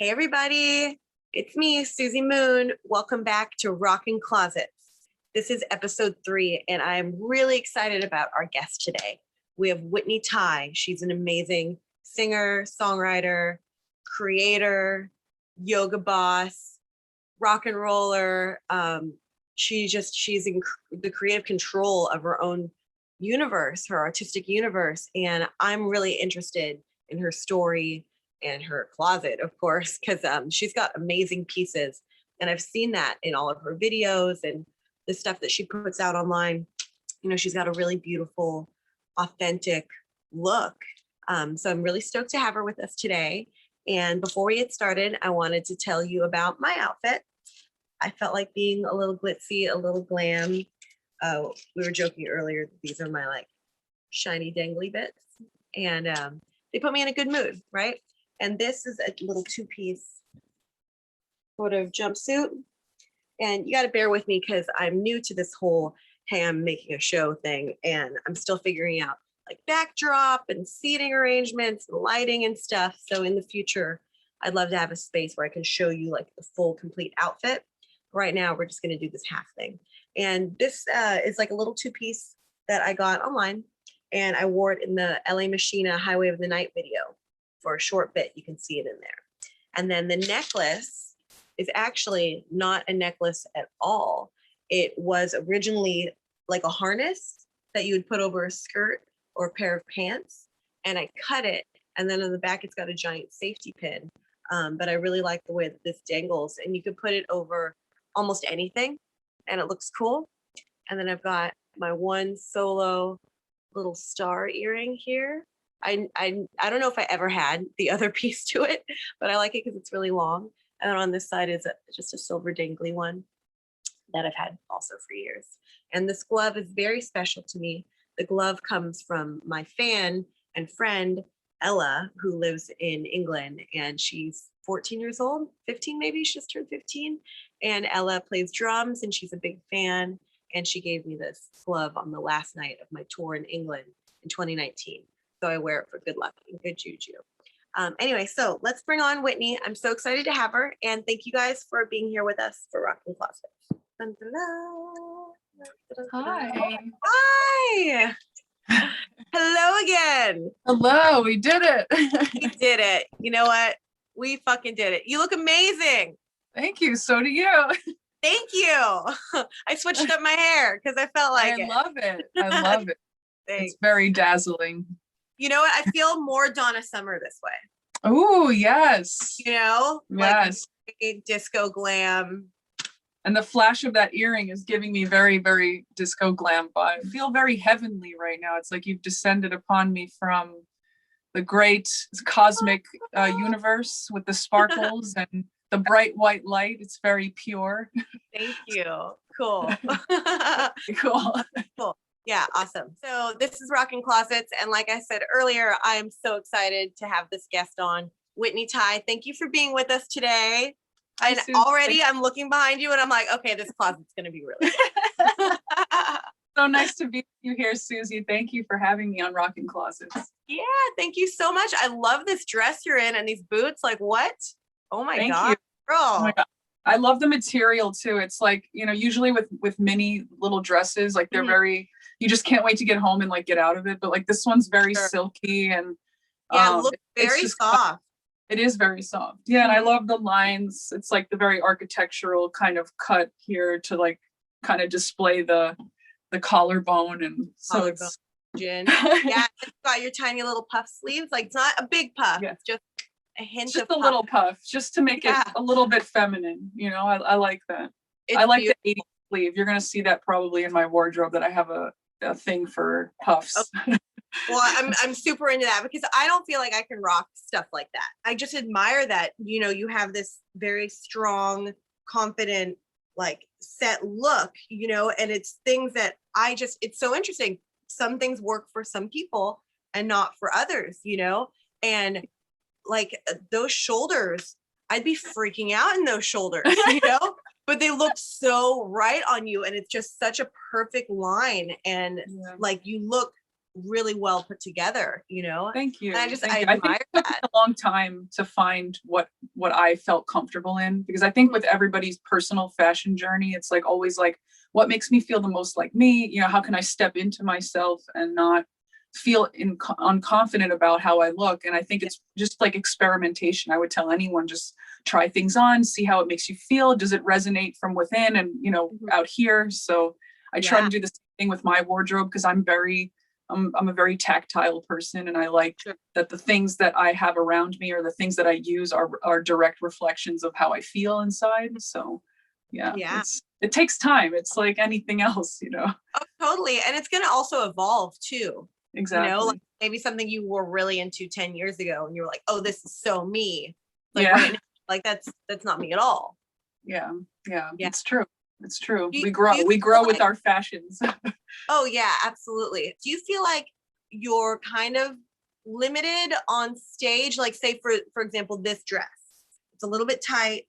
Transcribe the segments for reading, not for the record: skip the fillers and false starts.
Hey everybody, it's me, Susie Moon. Welcome back to Rockin' Closets. This is episode 3, and I'm really excited about our guest today. We have Whitney Tai. She's an amazing singer, songwriter, creator, yoga boss, rock and roller. She's in the creative control of her own universe, her artistic universe, and I'm really interested in her story and her closet, of course, because she's got amazing pieces, and I've seen that in all of her videos and the stuff that she puts out online. You know, she's got a really beautiful, authentic look. So I'm really stoked to have her with us today. And before we get started, I wanted to tell you about my outfit. I felt like being a little glitzy, a little glam. We were joking earlier that these are my like shiny dangly bits, and they put me in a good mood, right? And this is a little 2-piece sort of jumpsuit. And you got to bear with me because I'm new to this whole, hey, I'm making a show thing. And I'm still figuring out like backdrop and seating arrangements, and lighting and stuff. So in the future, I'd love to have a space where I can show you like the full complete outfit. Right now, we're just going to do this half thing. And this is like a little 2-piece that I got online. And I wore it in the LA Machina Highway of the Night video. For a short bit, you can see it in there. And then the necklace is actually not a necklace at all. It was originally like a harness that you would put over a skirt or a pair of pants. And I cut it. And then on the back, it's got a giant safety pin. But I really like the way that this dangles. And you can put it over almost anything. And it looks cool. And then I've got my one solo little star earring here. I don't know if I ever had the other piece to it, but I like it because it's really long. And then on this side is just a silver dangly one that I've had also for years. And this glove is very special to me. The glove comes from my fan and friend, Ella, who lives in England, and she's 14 years old, 15 maybe, she just turned 15. And Ella plays drums and she's a big fan. And she gave me this glove on the last night of my tour in England in 2019. So I wear it for good luck and good juju. Anyway, so let's bring on Whitney. I'm so excited to have her. And thank you guys for being here with us for Rockin' Closets. Hi. Hi. Hello again. Hello, we did it. We did it. You know what? We fucking did it. You look amazing. Thank you. So do you. Thank you. I switched up my hair because I felt like I love it. I love it. It's very dazzling. You know what? I feel more Donna Summer this way. Oh, yes. You know? Yes. Like disco glam. And the flash of that earring is giving me very, very disco glam vibe. I feel very heavenly right now. It's like you've descended upon me from the great cosmic universe with the sparkles and the bright white light. It's very pure. Thank you. Cool. Cool. Cool. Yeah, awesome. So this is Rockin' Closets. And like I said earlier, I am so excited to have this guest on, Whitney Tai. Thank you for being with us today. And already I'm looking behind you and I'm like, okay, this closet's going to be really good. So nice to be with you here, Susie. Thank you for having me on Rockin' Closets. Yeah, thank you so much. I love this dress you're in and these boots. Like what? Oh my God, girl. Oh my God. I love the material too. It's like, you know, usually with mini little dresses, like they're very, you just can't wait to get home and like get out of it. But like this one's very silky and yeah, it looks very soft. It is very soft. Yeah, and I love the lines. It's like the very architectural kind of cut here to like kind of display the collarbone and so it's yeah, it's got your tiny little puff sleeves. Like it's not a big puff. Yeah. It's just a hint just of a little puff just to make it a little bit feminine. You know, I like that. I like beautiful. The 80s sleeve. You're gonna see that probably in my wardrobe that I have a thing for puffs. Okay. Well, I'm super into that because I don't feel like I can rock stuff like that. I just admire that, you know, you have this very strong, confident, like set look, you know, and it's things that it's so interesting. Some things work for some people and not for others, you know, and like those shoulders, I'd be freaking out in those shoulders, you know, but they look so right on you. And it's just such a perfect line. And like you look really well put together, you know? Thank you. And I Thank you. I think admire it took me that. a long time to find what I felt comfortable in, because I think with everybody's personal fashion journey, it's like always like, what makes me feel the most like me? You know, how can I step into myself and not feel unconfident about how I look? And I think it's just like experimentation. I would tell anyone, just try things on, see how it makes you feel. Does it resonate from within and, you know, out here? So I try to do the same thing with my wardrobe, because I'm a very tactile person, and I like that the things that I have around me or the things that I use are direct reflections of how I feel inside. So yeah. It takes time. It's like anything else, you know. Oh, totally. And it's going to also evolve too. Exactly. You know, like maybe something you were really into 10 years ago and you were like, oh, this is so me. Like right now, like that's not me at all. Yeah. It's true. It's true. We grow with our fashions. Oh yeah, absolutely. Do you feel like you're kind of limited on stage? Like say for example, this dress, it's a little bit tight,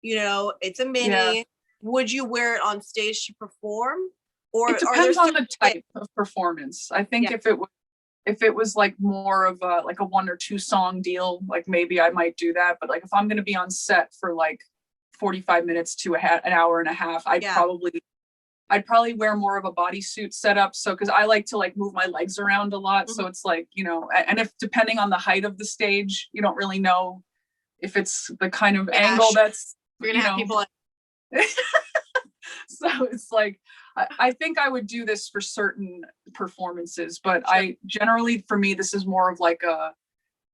you know, it's a mini. Yeah. Would you wear it on stage to perform? Or it depends on the type of performance. I think if it was like more of a 1 or 2 song deal, like maybe I might do that. But like if I'm going to be on set for like 45 minutes to an hour and a half, I'd probably wear more of a bodysuit setup. So, cause I like to like move my legs around a lot. So it's like, you know, and if depending on the height of the stage, you don't really know if it's the kind of angle that's, we're going to have people. So it's like, I think I would do this for certain performances, but I generally, for me, this is more of like a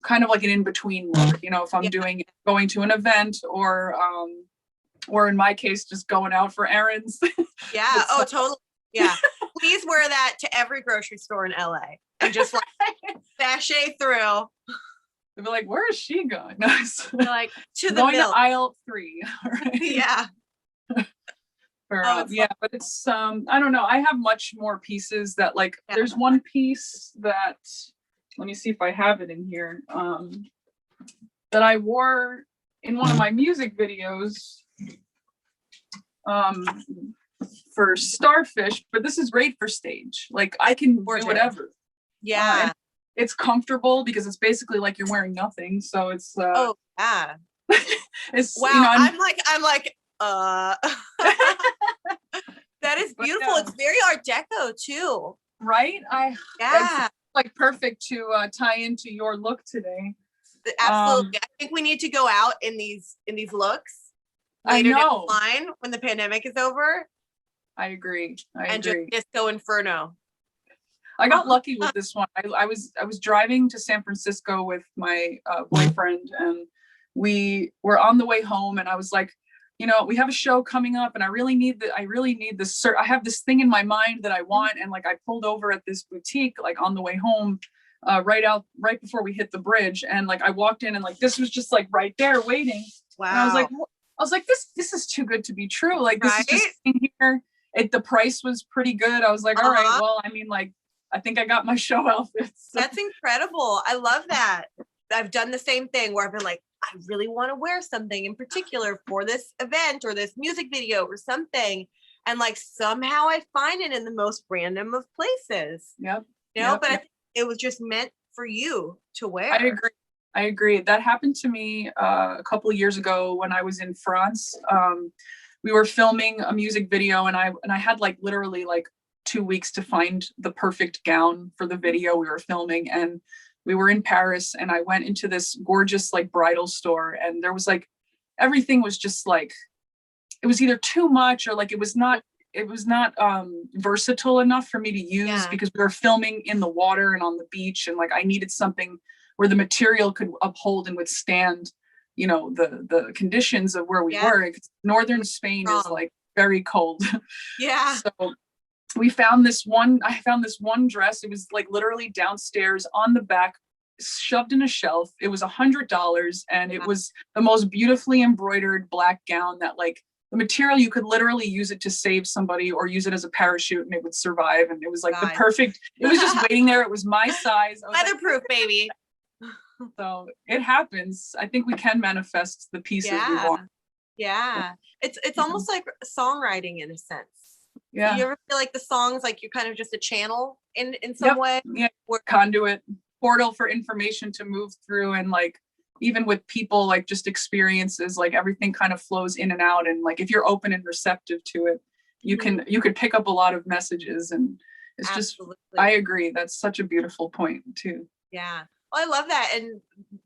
kind of like an in-between look, you know, if I'm going to an event or in my case, just going out for errands. Yeah. Oh, totally. Yeah. Please wear that to every grocery store in LA and just like sashay through. They'll be like, where is she going? Like to the going milk. to aisle 3. Right? Yeah. But it's I don't know. I have much more pieces that like there's one piece that, let me see if I have it in here, that I wore in one of my music videos for Starfish, but this is great for stage. Like I can do whatever. Yeah. It's comfortable because it's basically like you're wearing nothing. So it's it's wow. You know, I'm like that is beautiful. It's very Art Deco too. Right? It's like perfect to tie into your look today. Absolutely. I think we need to go out in these looks later down the line when the pandemic is over. I agree. Just Disco Inferno. I got lucky with this one. I was driving to San Francisco with my boyfriend, and we were on the way home, and I was like, you know, we have a show coming up and I really need this. I have this thing in my mind that I want. And like, I pulled over at this boutique, like on the way home, right before we hit the bridge. And like, I walked in and like, this was just like right there waiting. Wow. And I was like, this is too good to be true. Like this is just in here. The price was pretty good. I was like, all right, well, I mean, like, I think I got my show outfits. So. That's incredible. I love that. I've done the same thing where I've been like, I really want to wear something in particular for this event or this music video or something. And like, somehow I find it in the most random of places. Yep. You know, but I think it was just meant for you to wear. I agree. That happened to me a couple of years ago when I was in France. We were filming a music video and I had like literally like 2 weeks to find the perfect gown for the video we were filming. And we were in Paris and I went into this gorgeous like bridal store, and there was like, everything was just like, it was either too much or like, it was not versatile enough for me to use because we were filming in the water and on the beach. And like, I needed something where the material could uphold and withstand, you know, the conditions of where we were. Northern Spain is like very cold. Yeah. So I found this one dress. It was like literally downstairs on the back, shoved in a shelf. It was $100 and it was the most beautifully embroidered black gown that like the material, you could literally use it to save somebody or use it as a parachute and it would survive. And it was like the perfect, it was just waiting there. It was my size. Weatherproof, baby. So it happens. I think we can manifest the pieces we want. Yeah. It's almost like songwriting in a sense. Yeah. You ever feel like the songs, like you're kind of just a channel in some Yep. way? Yeah. Conduit, portal for information to move through, and like even with people, like just experiences, like everything kind of flows in and out. And like if you're open and receptive to it, you could pick up a lot of messages. And it's Absolutely. just, I agree. That's such a beautiful point too. Yeah. Well, I love that. And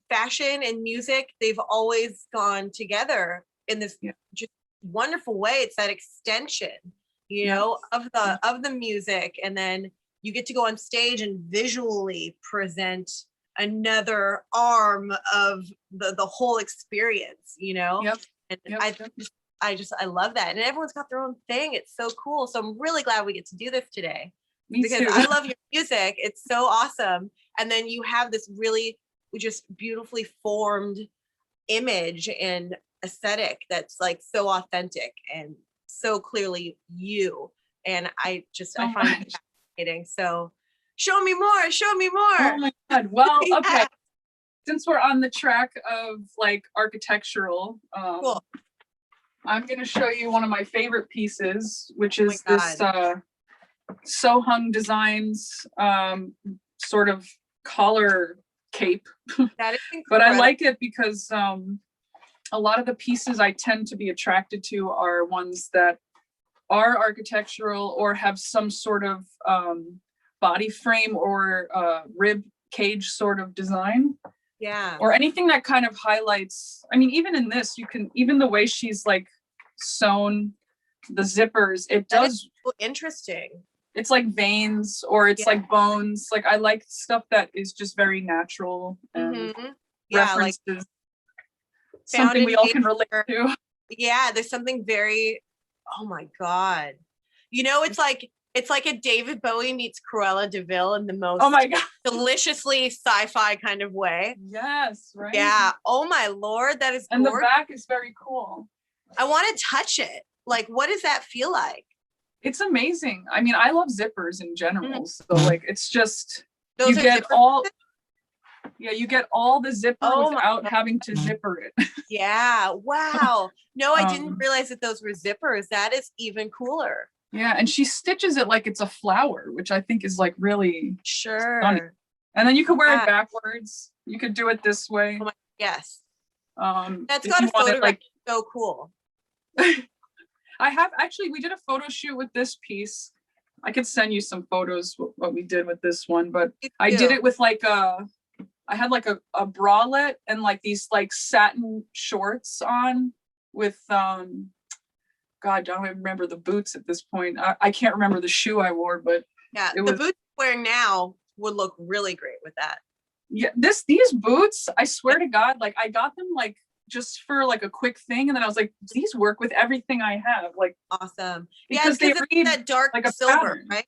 fashion and music, they've always gone together in this just wonderful way. It's that extension, you know, of the music. And then you get to go on stage and visually present another arm of the whole experience, you know? And I love that. And everyone's got their own thing. It's so cool. So I'm really glad we get to do this today. Because I love your music. It's so awesome. And then you have this really just beautifully formed image and aesthetic that's like so authentic and so clearly you. And I find it fascinating. So show me more. Show me more. Oh my God. Well, okay. Since we're on the track of like architectural, cool. I'm going to show you one of my favorite pieces, which is this Sohung Designs sort of collar cape. That is incredible. But I like it because a lot of the pieces I tend to be attracted to are ones that are architectural or have some sort of body frame or rib cage sort of design. Yeah. Or anything that kind of highlights, I mean, even in this, you can, even the way she's like sewn the zippers, it does. So interesting. It's like veins or it's like bones. Like I like stuff that is just very natural and references like something we all can relate to. Yeah, there's something very, oh my God. You know, it's like a David Bowie meets Cruella de Vil in the most deliciously sci-fi kind of way. Yes, right. Yeah. Oh my Lord, that is and gorgeous. The back is very cool. I want to touch it. Like, what does that feel like? It's amazing. I mean, I love zippers in general. So like, it's just, you get all the zipper without having to zipper it. Yeah. Wow. No, I didn't realize that those were zippers. That is even cooler. Yeah. And she stitches it like it's a flower, which I think is like really stunning. And then you could wear it backwards. You could do it this way. Oh yes. That's got a photograph. Like, so cool. We did a photo shoot with this piece. I could send you some photos what we did with this one, but I did it with like I had like a bralette and like these like satin shorts on with God, I don't even remember the boots at this point. I can't remember the shoe I wore, but the boots you're wearing now would look really great with that. Yeah, these boots, I swear to God, like I got them like just for like a quick thing, and then I was like, these work with everything I have. Like awesome. Because they read that dark like a silver, pattern. Right?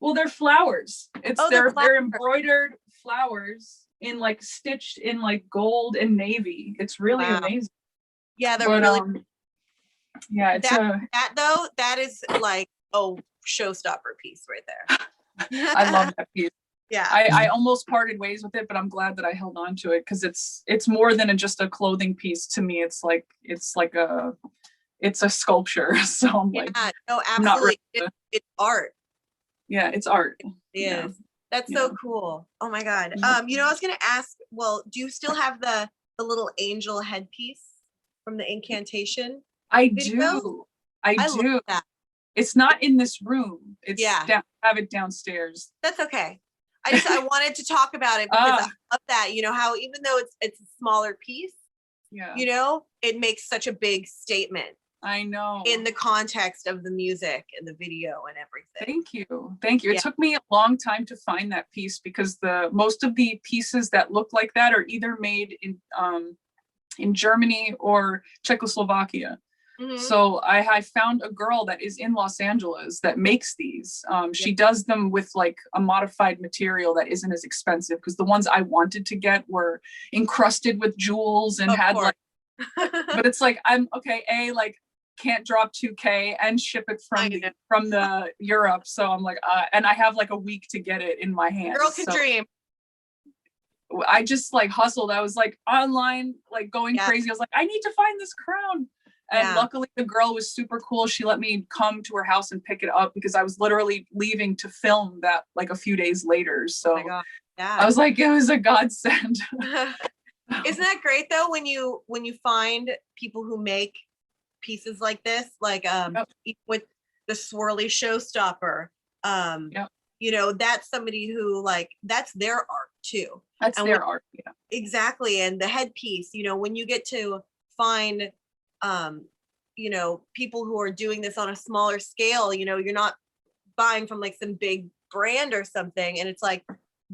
Well, they're flowers. They're embroidered flowers in like stitched in like gold and navy. It's really amazing. Yeah, they're really that is like showstopper piece right there. I love that piece. Yeah, I almost parted ways with it, but I'm glad that I held on to it because it's more than just a clothing piece to me. It's a sculpture. So I'm like, no, absolutely, it's art. Yeah, it's art. It is. That's so cool. Oh my God. You know, I was gonna ask. Well, do you still have the little angel headpiece from the incantation? I do. I do. Love that. It's not in this room. It's have it downstairs. That's okay. I wanted to talk about it because I love that. You know how even though it's a smaller piece, you know, it makes such a big statement. I know. In the context of the music and the video and everything. Thank you. It took me a long time to find that piece because most of the pieces that look like that are either made in Germany or Czechoslovakia. Mm-hmm. So I found a girl that is in Los Angeles that makes these. She does them with like a modified material that isn't as expensive because the ones I wanted to get were encrusted with jewels and had like, but it's like, I'm okay. Like can't drop $2,000 and ship it from the Europe. So I'm like, and I have like a week to get it in my hands. Girl can dream. I just like hustled. I was like online, like going crazy. I was like, I need to find this crown. And Yeah. luckily the girl was super cool. She let me come to her house and pick it up because I was literally leaving to film that like a few days later. So Oh my God. Yeah. I was like, it was a godsend. Isn't that great though when you find people who make pieces like this, like Yep. even with the swirly showstopper, Yep. you know, that's somebody who like that's their art too. That's And their art. Yeah. exactly. And the headpiece, you know, when you get to find you know, people who are doing this on a smaller scale, you know, you're not buying from like some big brand or something, and it's like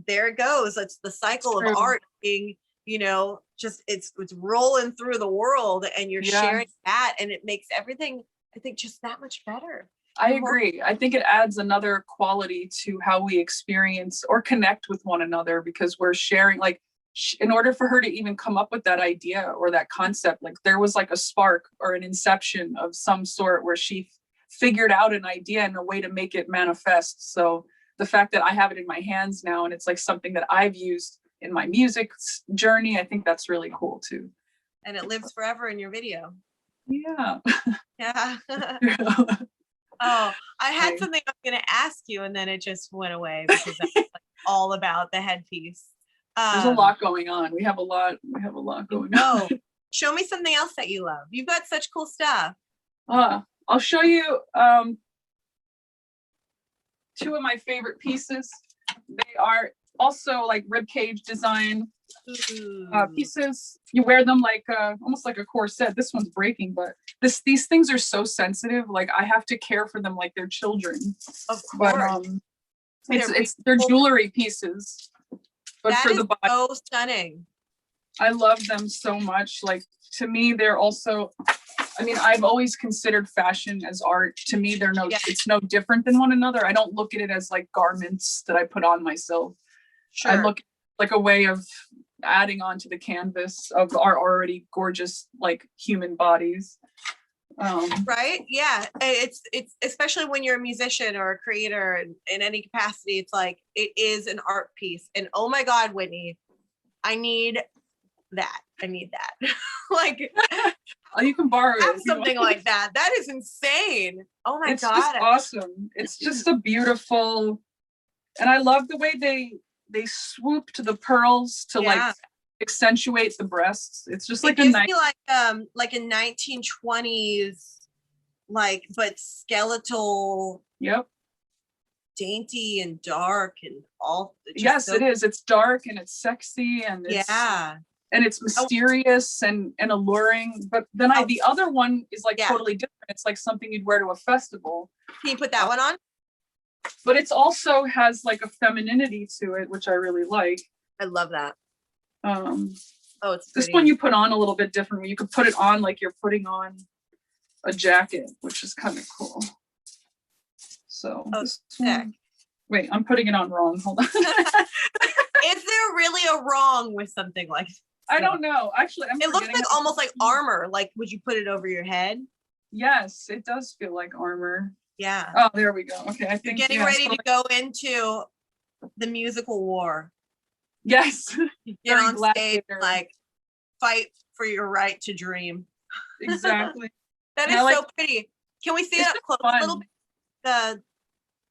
there it goes. It's the cycle of True. art being, you know, just it's rolling through the world, and you're Yeah. sharing that, and it makes everything, I think, just that much better. I agree. I think it adds another quality to how we experience or connect with one another because we're sharing, like, in order for her to even come up with that idea or that concept, like there was like a spark or an inception of some sort where she figured out an idea and a way to make it manifest. So the fact that I have it in my hands now and it's like something that I've used in my music journey, I think that's really cool too. And it lives forever in your video. Yeah. Yeah. Oh, I had something I was going to ask you, and then it just went away because that's like all about the headpiece. There's a lot going on. We have a lot going on. Show me something else that you love. You've got such cool stuff. I'll show you two of my favorite pieces. They are also like ribcage design pieces. You wear them like almost like a corset. This one's breaking, but these things are so sensitive. Like I have to care for them like they're children. Of course. But they're jewelry pieces. But that for is the body, so stunning. I love them so much. Like to me, they're also, I mean, I've always considered fashion as art. To me, it's no different than one another. I don't look at it as like garments that I put on myself. Sure. I look like a way of adding onto the canvas of our already gorgeous like human bodies. Right? Yeah. It's especially when you're a musician or a creator in any capacity, it's like it is an art piece. And oh my God, Whitney, I need that. Like you can borrow it. Something like that. That is insane. Oh my God. It's just awesome. It's just a beautiful, and I love the way they swooped the pearls to like accentuate the breasts. It's just like gives me like a 1920s but skeletal. Yep. Dainty and dark and all. Yes, it is. It's dark and it's sexy and it's mysterious and alluring. But then the other one is like totally different. It's like something you'd wear to a festival. Can you put that one on? But it's also has like a femininity to it, which I really like. I love that. It's this one you put on a little bit differently. You could put it on like you're putting on a jacket, which is kind of cool. So wait, I'm putting it on wrong. Hold on. Is there really a wrong with something like this? I don't know. Actually, it looks like almost like armor. Like, would you put it over your head? Yes, it does feel like armor. Yeah. Oh, there we go. Okay, I think you're getting ready to go into the musical war. Yes. You get on stage, like fight for your right to dream. Exactly. That is so pretty. Can we see it up close a little bit?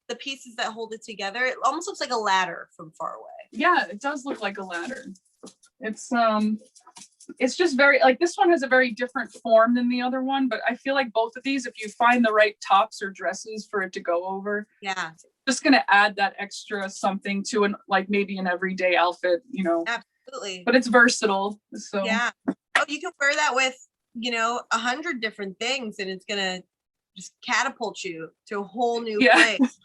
The pieces that hold it together. It almost looks like a ladder from far away. Yeah, it does look like a ladder. It's just very like this one has a very different form than the other one, but I feel like both of these, if you find the right tops or dresses for it to go over, just gonna add that extra something to an like maybe an everyday outfit, you know. Absolutely. But it's versatile. So you can wear that with 100 different things, and it's gonna just catapult you to a whole new place.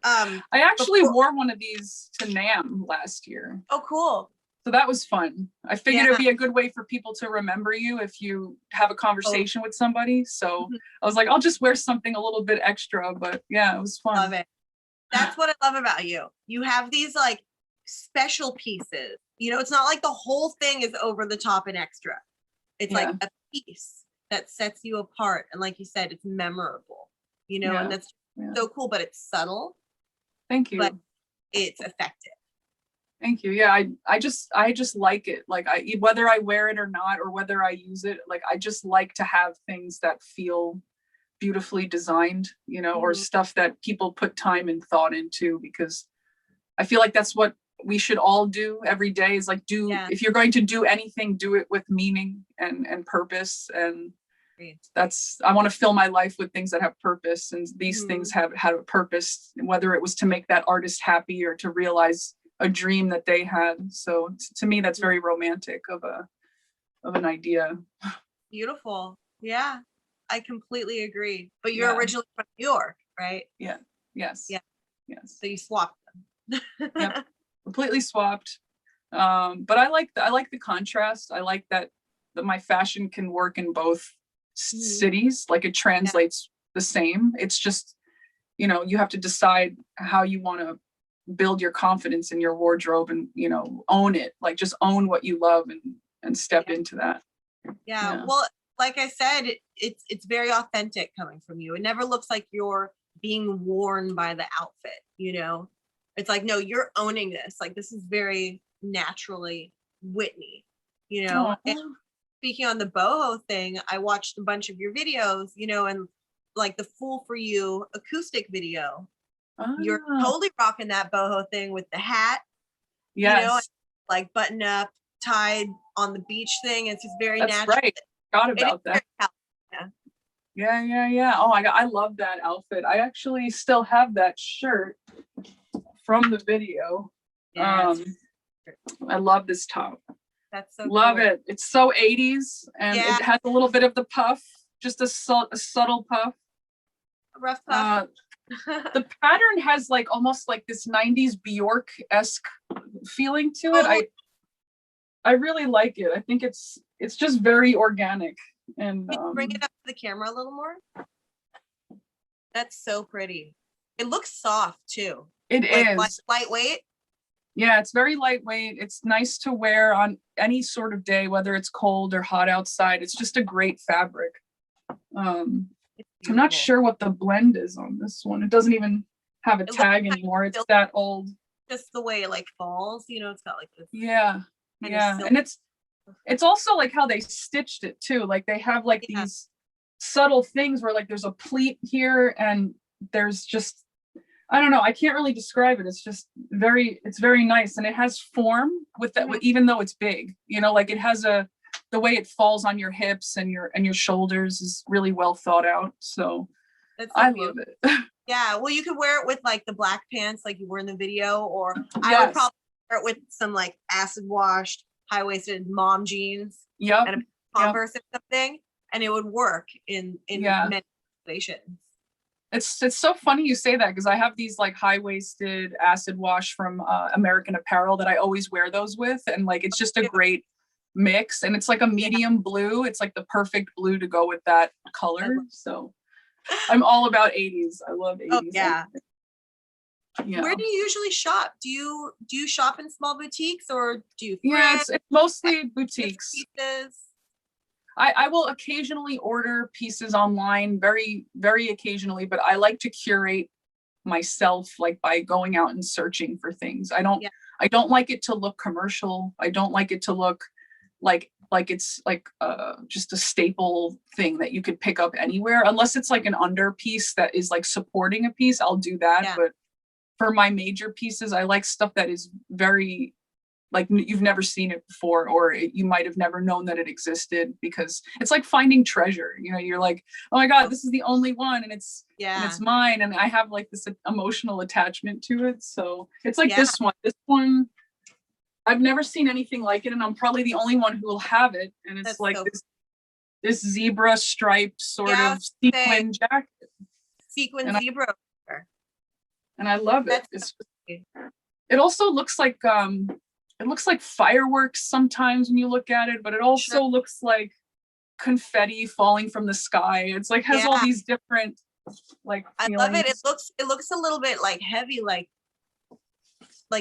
I actually wore one of these to NAMM last year. Oh, cool. So that was fun. I figured it'd be a good way for people to remember you if you have a conversation with somebody. So I was like, I'll just wear something a little bit extra, but it was fun. Love it. That's what I love about you. You have these like special pieces. It's not like the whole thing is over the top and extra. It's like a piece that sets you apart. And like you said, it's memorable, and that's so cool, but it's subtle. Thank you. But it's effective. Thank you. Yeah, I just like it. Like whether I wear it or not, or whether I use it, like I just like to have things that feel beautifully designed, or Mhm. stuff that people put time and thought into, because I feel like that's what we should all do every day, is like, Yeah. if you're going to do anything, do it with meaning and purpose. And Great. I want to fill my life with things that have purpose, and these things Mhm. have had a purpose, whether it was to make that artist happy or to realize a dream that they had. So to me, that's very romantic of an idea. Beautiful. Yeah, I completely agree. But you're Yeah. originally from New York, right? Yeah. Yes. Yeah. Yes. So you swapped them. Yep. Completely swapped. But I like the contrast. I like that my fashion can work in both Mhm. cities. Like it Yeah. translates the same. It's just, you have to decide how you want to build your confidence in your wardrobe, and own it. Like just own what you love, and step Yeah. into that. Yeah. Yeah. Well, like I said, it's very authentic coming from you. It never looks like you're being worn by the outfit. It's like, no, you're owning this. Like this is very naturally Whitney. And Oh, speaking on the boho thing, I watched a bunch of your videos, and like the Fool for You acoustic video. You're ah, totally rocking that boho thing with the hat, yes, like button up, tied on the beach thing. It's just very that's natural. right. Forgot It is about very that. California. Yeah, yeah, yeah. Oh my God, I love that outfit. I actually still have that shirt from the video. Yeah, I love this top. that's so Love cool. it. It's so 80s, and Yeah, it has a little bit of the puff, just a subtle puff. rough puff. Uh, the pattern has like almost like this 90s Bjork-esque feeling to it. Oh, I really like it. I think it's just very organic, and can you bring it up to the camera a little more? That's so pretty. It looks soft too. it Like is. lightweight. Yeah, it's very lightweight. It's nice to wear on any sort of day, whether it's cold or hot outside. It's just a great fabric. Um, It's I'm not beautiful. sure what the blend is on this one. It doesn't even have a It looks tag kind anymore. of It's silk, that old. just the way it like falls. It's got like this Yeah, kind of yeah. silk. And it's also like how they stitched it too. Like they have like Yeah. these subtle things where like there's a pleat here, and there's just, I don't know, I can't really describe it. It's very nice, and it has form with that, Mhm. even though it's big. Like it has the way it falls on your hips and your shoulders is really well thought out. So That's so I love beautiful. it. Yeah. Well, you could wear it with like the black pants, like you were in the video, or I would Yes. probably wear it with some like acid washed, high waisted mom jeans Yep. and a Yep. Converse or something, and it would work in Yeah. many situations. It's so funny you say that, because I have these like high-waisted acid wash from American Apparel that I always wear those with, and like it's just a great mix, and it's like a Yeah. medium blue. It's like the perfect blue to go with that color. love- So I'm all about 80s. I love Oh 80s. yeah. Yeah. Where do you usually shop? Do you shop in small boutiques, or do you Yeah, thrift it's mostly boutiques. pieces? I will occasionally order pieces online, very, very occasionally, but I like to curate myself, like by going out and searching for things. Yeah. I don't like it to look commercial. I don't like it to look like it's like just a staple thing that you could pick up anywhere, unless it's like an under piece that is like supporting a piece. I'll do that. Yeah. But for my major pieces, I like stuff that is very like you've never seen it before, or you might have never known that it existed, because it's like finding treasure. You're like, oh my God, this is the only one, and it's Yeah. mine, and I have like this emotional attachment to it. So it's like Yeah. this one I've never seen anything like it, and I'm probably the only one who will have it. And it's That's like so this zebra striped sort Yeah, I of was gonna say, sequin jacket, sequin and zebra. I love it. That's It also looks like it looks like fireworks sometimes when you look at it, but it sure. also looks like confetti falling from the sky. It's like has all Yeah. these different like I love it. feelings. It looks a little bit like heavy, like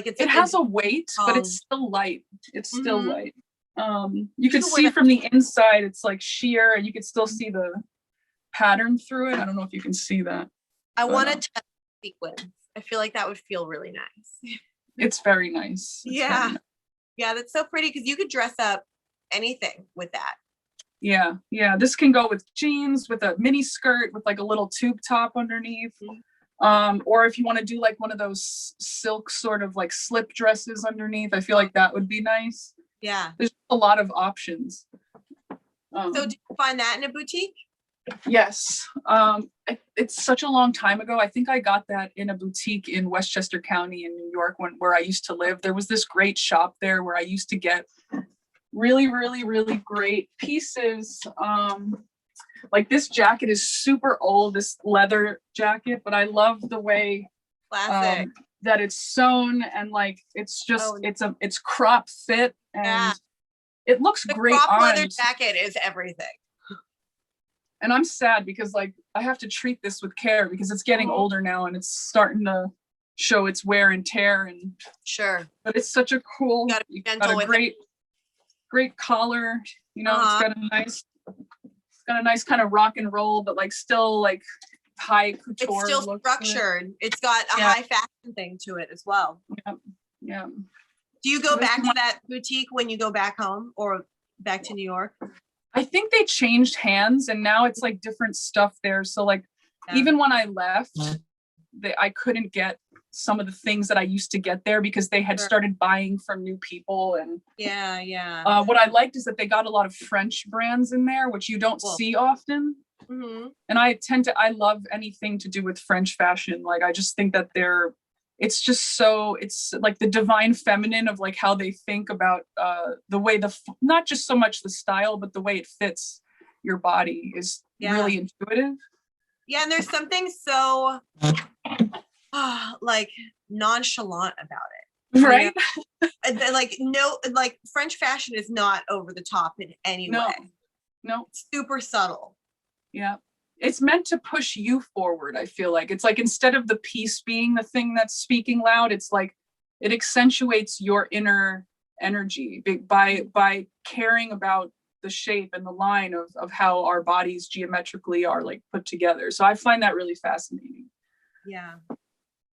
it's It has a weight, but it's um, still light. It's still mhm. light. You could could wear see that. from the inside, it's like sheer, and you could still see the pattern through it. I don't know if you can see that. I But, want to touch sequins. I feel like that would feel really nice. It's very nice. Yeah. Yeah, that's so pretty because you could dress up anything with that. Yeah. This can go with jeans, with a mini skirt, with like a little tube top underneath. Or if you want to do like one of those silk sort of like slip dresses underneath, I feel like that would be nice. Yeah. There's a lot of options. So did you find that in a boutique? Yes. It's such a long time ago. I think I got that in a boutique in Westchester County in New York where I used to live. There was this great shop there where I used to get really, really, really great pieces. Like this jacket is super old, this leather jacket, but I love the way Classic. that it's sewn, and like it's just it's crop fit, and it looks great crop on. Leather jacket is everything. And I'm sad because like I have to treat this with care because it's getting older now and it's starting to show its wear and tear. And sure, but it's such a cool, got a great collar. You know, it's got a nice kind of rock and roll, but like still like high couture. It's still structured. It's got a high fashion thing to it as well. Yeah. Do you go back to that boutique when you go back home or back to New York? I think they changed hands and now it's like different stuff there. So like even when I left, I couldn't get some of the things that I used to get there because they had started buying from new people. And what I liked is that they got a lot of French brands in there, which you don't see often. And I love anything to do with French fashion. Like I just think that it's like the divine feminine of like how they think about the way not just so much the style, but the way it fits your body is really intuitive. Yeah, and there's something so like nonchalant about it, right? Like French fashion is not over the top in any way. No, it's super subtle. Yeah. It's meant to push you forward. I feel like it's like instead of the piece being the thing that's speaking loud, it's like it accentuates your inner energy by caring about the shape and the line of how our bodies geometrically are like put together. So I find that really fascinating. Yeah.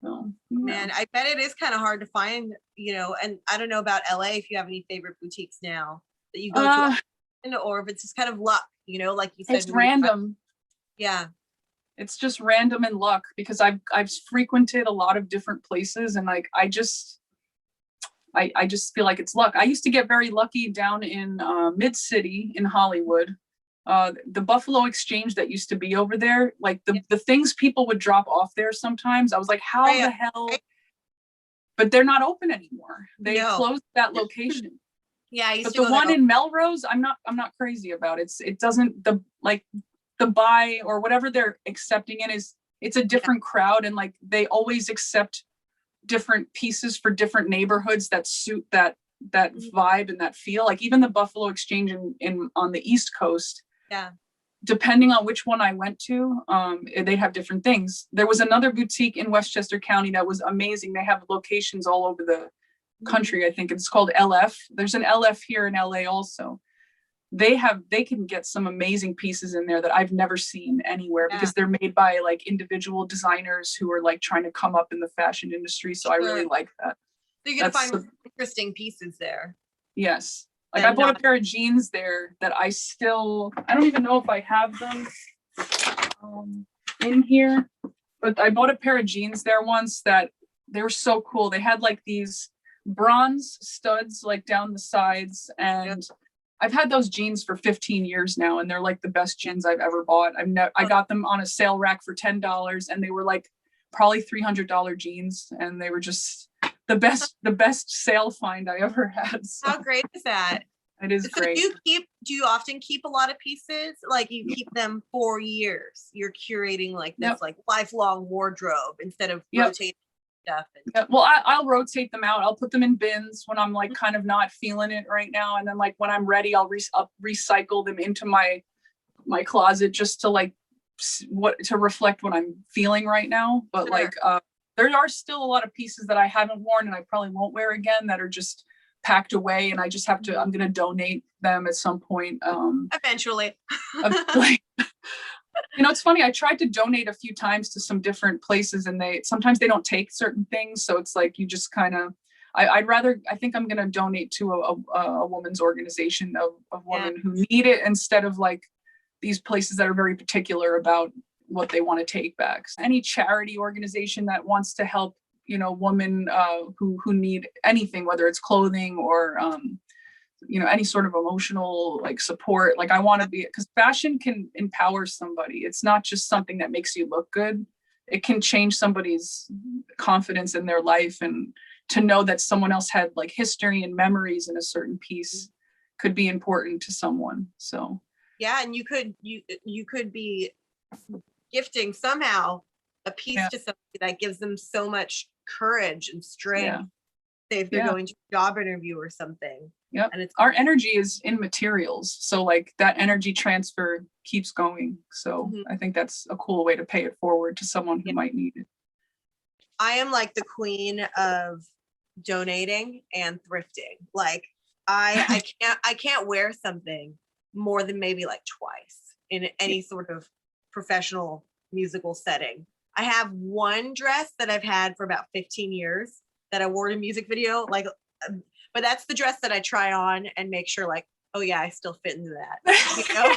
So, man, I bet it is kind of hard to find, and I don't know about LA if you have any favorite boutiques now that you go to, or if it's just kind of luck, like you said. It's random. Yeah. It's just random and luck because I've frequented a lot of different places and like I just feel like it's luck. I used to get very lucky down in Mid-City in Hollywood. The Buffalo Exchange that used to be over there, like the things people would drop off there sometimes, I was like, how the hell? But they're not open anymore. They closed that location. Yeah, but the one in Melrose, I'm not crazy about. It doesn't the buy or whatever they're accepting it's a different crowd, and like they always accept different pieces for different neighborhoods that suit that vibe and that feel. Like even the Buffalo Exchange in on the East Coast, depending on which one I went to, they have different things. There was another boutique in Westchester County that was amazing. They have locations all over the country. I think it's called LF. There's an LF here in LA also. They can get some amazing pieces in there that I've never seen anywhere because they're made by like individual designers who are like trying to come up in the fashion industry. So I really like that. So you're gonna find interesting pieces there. Yes. Like I bought a pair of jeans there that I don't even know if I have them in here, but I bought a pair of jeans there once that they were so cool. They had like these bronze studs like down the sides, and I've had those jeans for 15 years now, and they're like the best jeans I've ever bought. I got them on a sale rack for $10, and they were like probably $300 jeans, and they were just the best sale find I ever had. So how great is that? It is great. Do you often keep a lot of pieces? Like you keep them for years? You're curating like this like lifelong wardrobe instead of rotating stuff. Well, I'll rotate them out. I'll put them in bins when I'm like kind of not feeling it right now, and then like when I'm ready, I'll recycle them into my closet just to like to reflect what I'm feeling right now. But like there are still a lot of pieces that I haven't worn and I probably won't wear again that are just packed away, and I just have to I'm gonna donate them at some point eventually. It's funny, I tried to donate a few times to some different places, and sometimes they don't take certain things, so it's like you just kind of I think I'm going to donate to a woman's organization of women who need it, instead of like these places that are very particular about what they want to take back. Any charity organization that wants to help, you know, women who need anything, whether it's clothing or, you know, any sort of emotional like support. Like I want to be, because fashion can empower somebody. It's not just something that makes you look good. It can change somebody's confidence in their life, and to know that someone else had like history and memories in a certain piece could be important to someone. So yeah, and you could be gifting somehow a piece to somebody that gives them so much courage and strength. Say if they're going to a job interview or something. Yeah, and it's our energy is in materials, so like that energy transfer keeps going. So I think that's a cool way to pay it forward to someone who might need it. I am like the queen of donating and thrifting. Like I can't wear something more than maybe like twice in any sort of professional musical setting. I have one dress that I've had for about 15 years that I wore in a music video, like, but that's the dress that I try on and make sure like, oh yeah, I still fit into that, you know?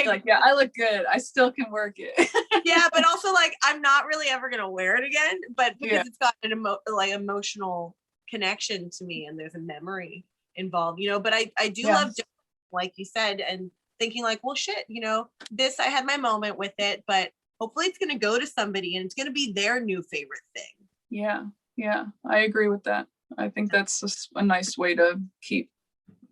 like yeah, I look good, I still can work it. Yeah, but also like I'm not really ever gonna wear it again, but because it's got an emotional connection to me and there's a memory involved, you know. But I do love, like you said, and thinking like, well shit, you know, this, I had my moment with it, but hopefully it's gonna go to somebody and it's gonna be their new favorite thing. Yeah, I agree with that. I think that's just a nice way to keep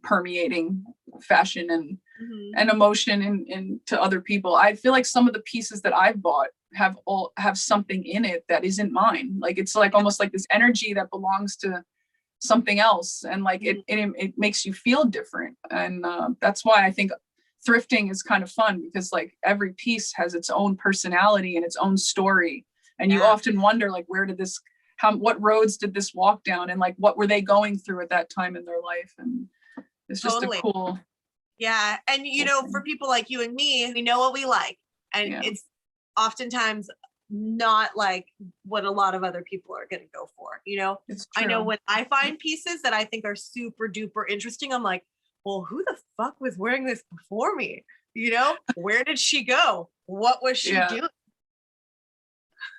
permeating fashion and emotion in to other people. I feel like some of the pieces that I've bought have something in it that isn't mine. Like it's like almost like this energy that belongs to something else, and like it makes you feel different. And that's why I think thrifting is kind of fun, because like every piece has its own personality and its own story, and you often wonder like, where did this, what roads did this walk down, and like what were they going through at that time in their life. And it's just a cool. Yeah. And you know, for people like you and me, we know what we like, and it's oftentimes not like what a lot of other people are going to go for, you know. I know when I find pieces that I think are super duper interesting, I'm like, well, who the fuck was wearing this before me? You know, where did she go? What was she doing?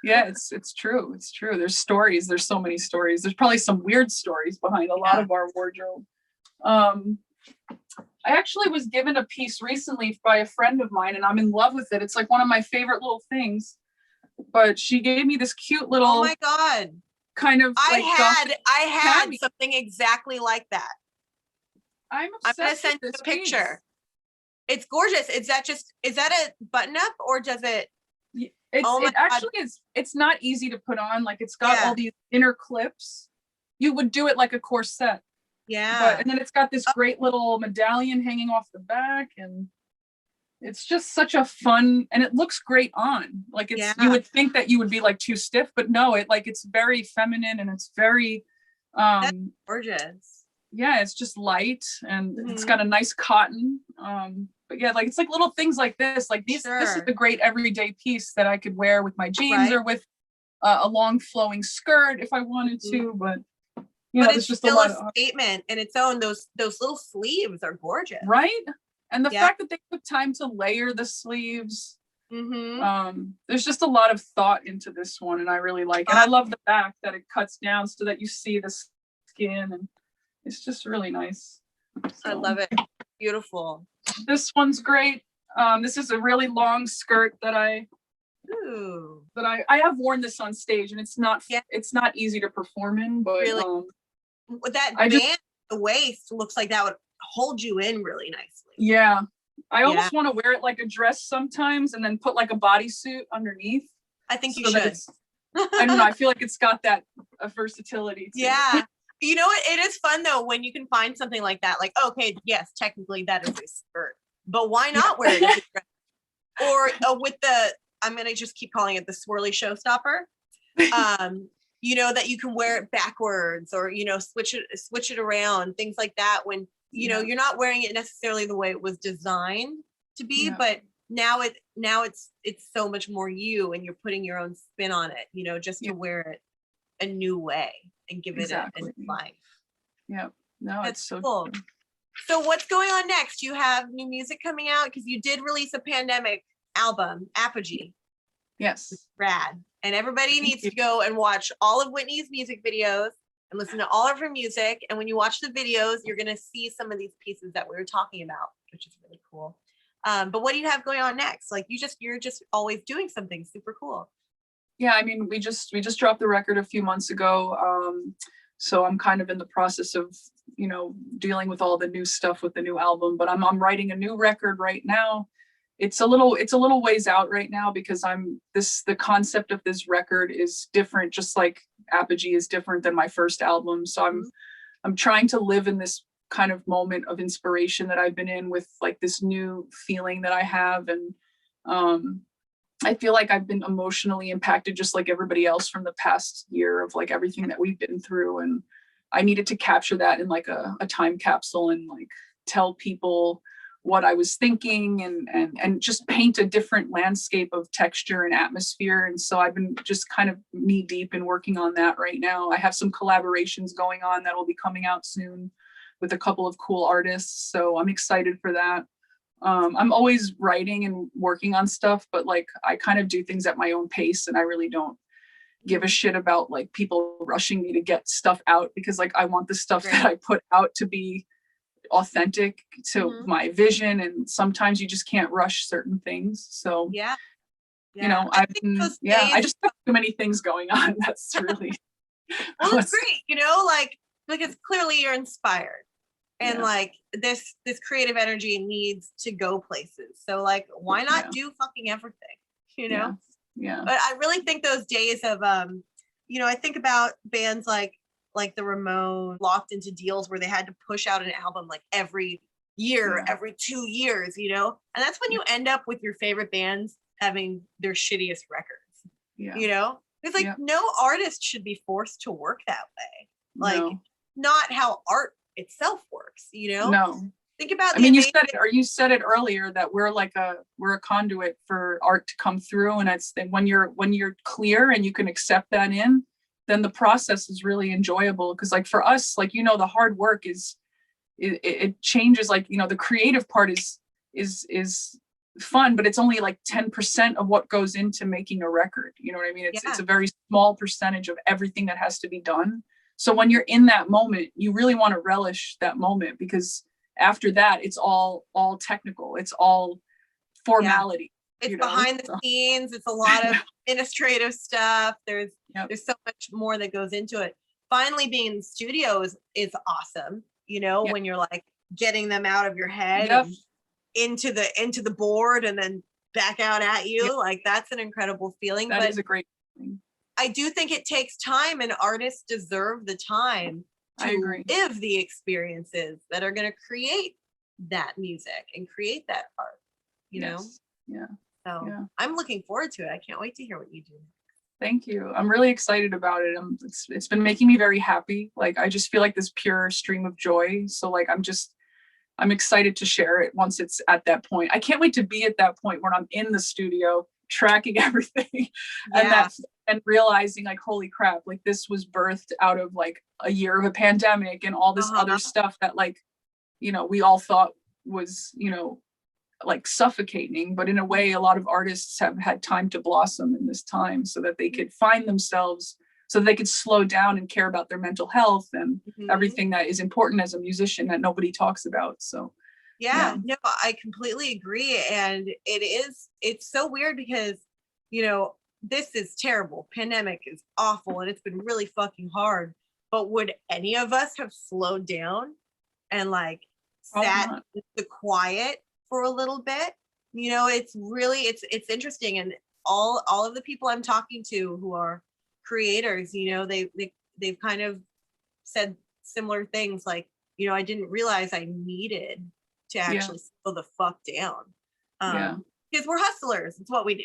Yeah, it's true. It's true. There's stories. There's so many stories. There's probably some weird stories behind a lot of our wardrobe. I actually was given a piece recently by a friend of mine, and I'm in love with it. It's like one of my favorite little things. But she gave me this cute little. Oh my god! Kind of. I had something exactly like that. I'm gonna send you a picture. It's gorgeous. Is that a button up, or does it? It actually is. It's not easy to put on. Like it's got all these inner clips. You would do it like a corset. Yeah. And then it's got this great little medallion hanging off the back, and it's just such a fun, and it looks great on. Like it's, you would think that you would be like too stiff, but no, it's very feminine, and it's very that's gorgeous. Yeah, it's just light, and it's got a nice cotton. But yeah, like it's like little things like this. Like this is a great everyday piece that I could wear with my jeans or with a long flowing skirt if I wanted to. But you know, it's just still a statement in its own. Those little sleeves are gorgeous, right? And the fact that they took time to layer the sleeves. There's just a lot of thought into this one, and I really like it. And I love the back that it cuts down so that you see the skin, and it's just really nice. So, I love it. Beautiful. This one's great. This is a really long skirt that I have worn this on stage, and it's not easy to perform in, but really, that band, the waist looks like that would hold you in really nicely. Yeah. I almost want to wear it like a dress sometimes, and then put like a bodysuit underneath. I think you should. I don't know. I feel like it's got that versatility to it. You know what? It is fun though when you can find something like that. Like, okay, yes, technically that is a skirt, but why not wear it as a dress? Or with I'm gonna just keep calling it the swirly showstopper. You know, that you can wear it backwards, or you know, switch it around, things like that. When you know you're not wearing it necessarily the way it was designed to be, but now it's so much more you, and you're putting your own spin on it. You know, just to wear it a new way and give it a Exactly. new life. Yeah. No, That's it's so cool. true. So what's going on next? You have new music coming out because you did release a pandemic album, Apogee. Yes. Rad. And everybody Thank needs you. to go and watch all of Whitney's music videos and listen to all of her music. And when you watch the videos, you're going to see some of these pieces that we were talking about, which is really cool. But what do you have going on next? Like you're just always doing something super cool. Yeah, I mean, we just dropped the record a few months ago. So I'm kind of in the process of, dealing with all the new stuff with the new album, but I'm writing a new record right now. It's a little ways out right now because the concept of this record is different, just like Apogee is different than my first album. So I'm trying to live in this kind of moment of inspiration that I've been in with like this new feeling that I have. And I feel like I've been emotionally impacted just like everybody else from the past year of like everything that we've been through. And I needed to capture that in like a time capsule and like tell people what I was thinking and just paint a different landscape of texture and atmosphere. And so I've been just kind of knee deep in working on that right now. I have some collaborations going on that will be coming out soon with a couple of cool artists. So I'm excited for that. I'm always writing and working on stuff, but like I kind of do things at my own pace and I really don't give a shit about like people rushing me to get stuff out because like I want the stuff that I put out to be authentic to my vision, and sometimes you just can't rush certain things. So I just have too many things going on. That's really well, it's great, like because clearly you're inspired. And like this creative energy needs to go places. So like, why not do fucking everything, Yeah. But I really think those days of, I think about bands like the Ramones locked into deals where they had to push out an album like every year, every 2 years, and that's when you end up with your favorite bands having their shittiest records, it's like no artist should be forced to work that way. Like not how art itself works, No. Think about you said it earlier that we're a conduit for art to come through, and it's when you're clear and you can accept that in, then the process is really enjoyable. Because like for us, like the hard work is it changes, like the creative part is fun, but it's only like 10% of what goes into making a record. You know what I mean? It's a very small percentage of everything that has to be done. So when you're in that moment, you really want to relish that moment, because after that, it's all technical. It's all formality. It's behind the scenes. It's a lot of administrative stuff. There's so much more that goes into it. Finally, being in the studio is awesome. When you're like getting them out of your head and into the board and then back out at you. Like that's an incredible feeling. That is a great feeling. I do think it takes time, and artists deserve the time to live the experiences that are going to create that music and create that art, know? Yeah. So I'm looking forward to it. I can't wait to hear what you do. Thank you. I'm really excited about it. It's been making me very happy. Like, I just feel like this pure stream of joy. So like, I'm excited to share it once it's at that point. I can't wait to be at that point where I'm in the studio tracking everything and realizing like, holy crap, like this was birthed out of like a year of a pandemic and all this other stuff that like, we all thought was, like suffocating, but in a way, a lot of artists have had time to blossom in this time so that they could find themselves, so they could slow down and care about their mental health and everything that is important as a musician that nobody talks about. So no, I completely agree. And it's so weird because, this is terrible. Pandemic is awful and it's been really fucking hard. But would any of us have slowed down and like sat in the quiet for a little bit? It's really, it's interesting. And all of the people I'm talking to who are creators, they've kind of said similar things like, I didn't realize I needed to actually slow the fuck down. Because we're hustlers. It's what we do,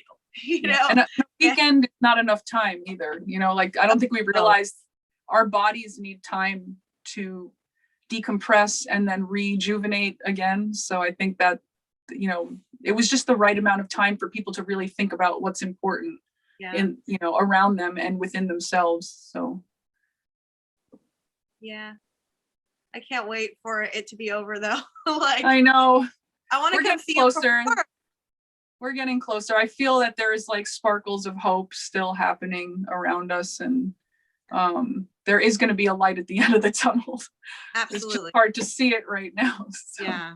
And a weekend is not enough time either. Like I don't think we realized our bodies need time to decompress and then rejuvenate again. So I think that, it was just the right amount of time for people to really think about what's important in, around them and within themselves. So Yeah. I can't wait for it to be over though. Like, I know. I want to We're come getting see closer. you perform. We're getting closer. I feel that there's like sparkles of hope still happening around us, and there is going to be a light at the end of the tunnel. It's just Absolutely. hard to see it right now. So, Yeah.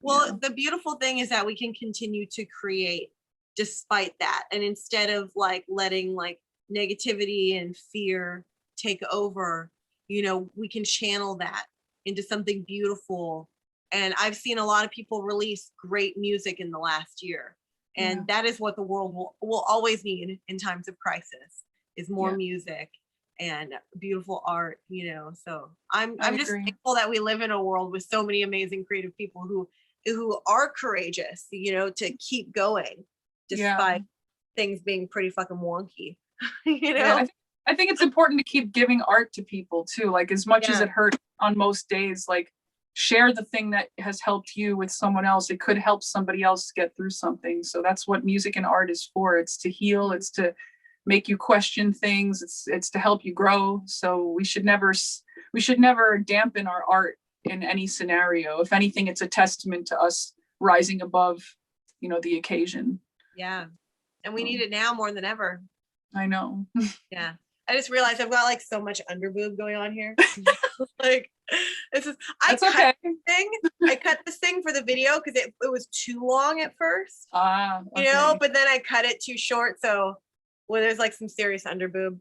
Well, yeah. the beautiful thing is that we can continue to create despite that. And instead of like letting like negativity and fear take over, you know, we can channel that into something beautiful. And I've seen a lot of people release great music in the last year. And Yeah. that is what the world will always need in times of crisis, is more Yeah. music and beautiful art, you know. So I'm I just agree. thankful that we live in a world with so many amazing creative people who are courageous, you know, to keep going Yeah. despite things being pretty fucking wonky. You Yeah. know? I think it's important to keep giving art to people too. Like, as much as Yeah. it hurts on most days, like, share the thing that has helped you with someone else. It could help somebody else get through something. So that's what music and art is for. It's to heal. It's to make you question things. It's to help you grow. So we should never dampen our art in any scenario. If anything, it's a testament to us rising above, you know, the occasion. Yeah. And we need it now more than ever. I know. Yeah. I just realized I've got like so much underboob going on here. Like, this is I That's okay. cut this thing for the video because it was too long at first. Okay. You know, but then I cut it too short. So there's like some serious underboob.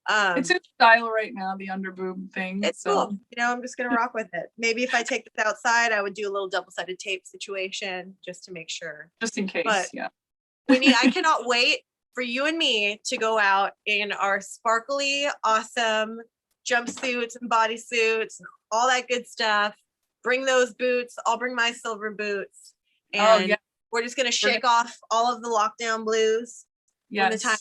It's in style right now, the underboob thing. It's so cool. You know, I'm just gonna rock with it. Maybe if I take this outside, I would do a little double-sided tape situation just to make sure. Just in case, But yeah. Whitney, I cannot wait for you and me to go out in our sparkly, awesome jumpsuits and bodysuits, and all that good stuff. Bring those boots. I'll bring my silver boots. And we're just gonna shake off all of the lockdown blues. When the time.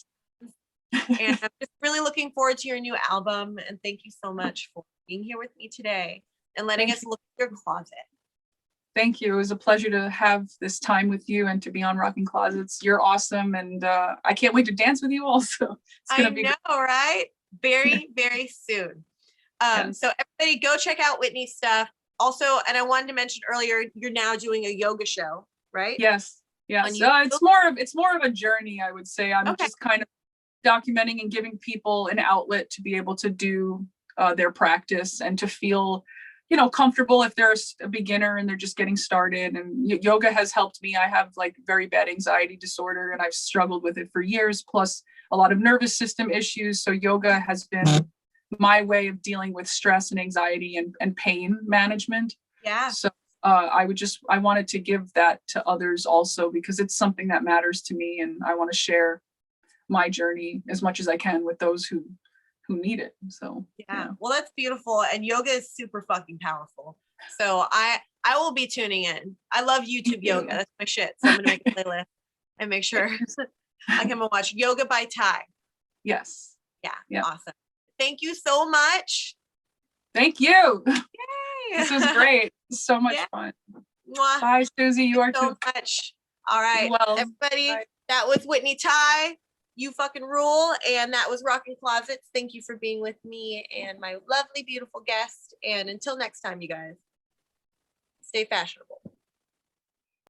And I'm just really looking forward to your new album. And thank you so much for being here with me today and letting us look at your closet. Thank you. It was a pleasure to have this time with you and to be on Rockin' Closets. You're awesome. And I can't wait to dance with you also. It's gonna be great. Right? Very, very soon. So everybody go check out Whitney's stuff. Also, and I wanted to mention earlier, you're now doing a yoga show, right? Yes. It's more of a journey, I would say. I'm just kind of documenting and giving people an outlet to be able to do their practice and to feel, you know, comfortable if they're a beginner and they're just getting started. And yoga has helped me. I have like very bad anxiety disorder and I've struggled with it for years, plus a lot of nervous system issues. So yoga has been my way of dealing with stress and anxiety and pain management. Yeah. So I wanted to give that to others also, because it's something that matters to me and I want to share my journey as much as I can with those who need it. So well, that's beautiful. And yoga is super fucking powerful. So I will be tuning in. I love YouTube yoga. That's my shit. So I'm gonna make a playlist and make sure I can watch Yoga by Tai. Yes. Yeah. Awesome. Thank you so much. Thank you. Yay. This was great. So much fun. Mwah. Bye, Suzi. You are so too much. All right, well. Everybody. Bye. That was Whitney Tai. You fucking rule. And that was Rockin' Closets. Thank you for being with me and my lovely, beautiful guest. And until next time, you guys, stay fashionable.